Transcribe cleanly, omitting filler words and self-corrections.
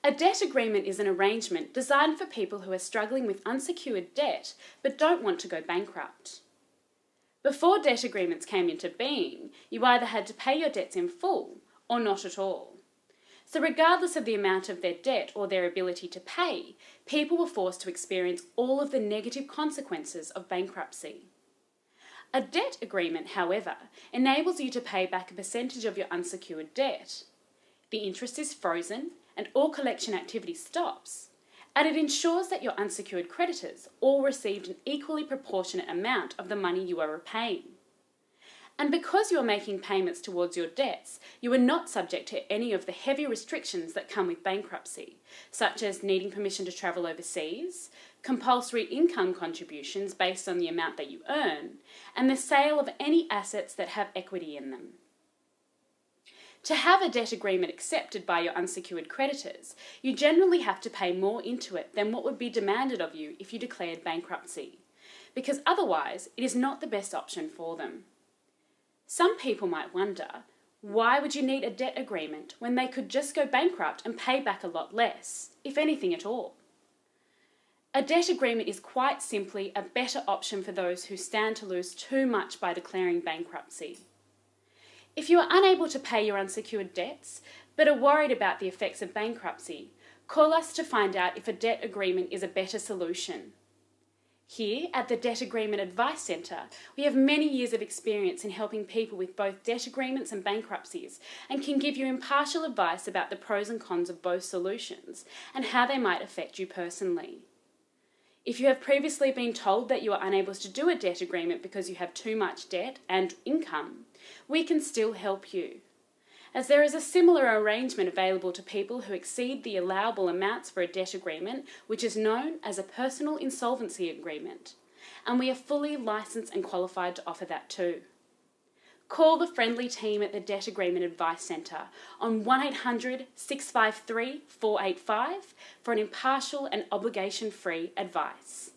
A debt agreement is an arrangement designed for people who are struggling with unsecured debt but don't want to go bankrupt. Before debt agreements came into being, you either had to pay your debts in full or not at all. So regardless of the amount of their debt or their ability to pay, people were forced to experience all of the negative consequences of bankruptcy. A debt agreement, however, enables you to pay back a percentage of your unsecured debt. The interest is frozen and all collection activity stops, and it ensures that your unsecured creditors all received an equally proportionate amount of the money you are repaying. And because you are making payments towards your debts, you are not subject to any of the heavy restrictions that come with bankruptcy, such as needing permission to travel overseas, compulsory income contributions based on the amount that you earn, and the sale of any assets that have equity in them. To have a debt agreement accepted by your unsecured creditors, you generally have to pay more into it than what would be demanded of you if you declared bankruptcy, because otherwise it is not the best option for them. Some people might wonder, why would you need a debt agreement when they could just go bankrupt and pay back a lot less, if anything at all? A debt agreement is quite simply a better option for those who stand to lose too much by declaring bankruptcy. If you are unable to pay your unsecured debts, but are worried about the effects of bankruptcy, call us to find out if a debt agreement is a better solution. Here at the Debt Agreement Advice Centre, we have many years of experience in helping people with both debt agreements and bankruptcies, and can give you impartial advice about the pros and cons of both solutions and how they might affect you personally. If you have previously been told that you are unable to do a debt agreement because you have too much debt and income, we can still help you, as there is a similar arrangement available to people who exceed the allowable amounts for a debt agreement, which is known as a personal insolvency agreement, and we are fully licensed and qualified to offer that too. Call the friendly team at the Debt Agreement Advice Centre on 1800 653 485 for an impartial and obligation-free advice.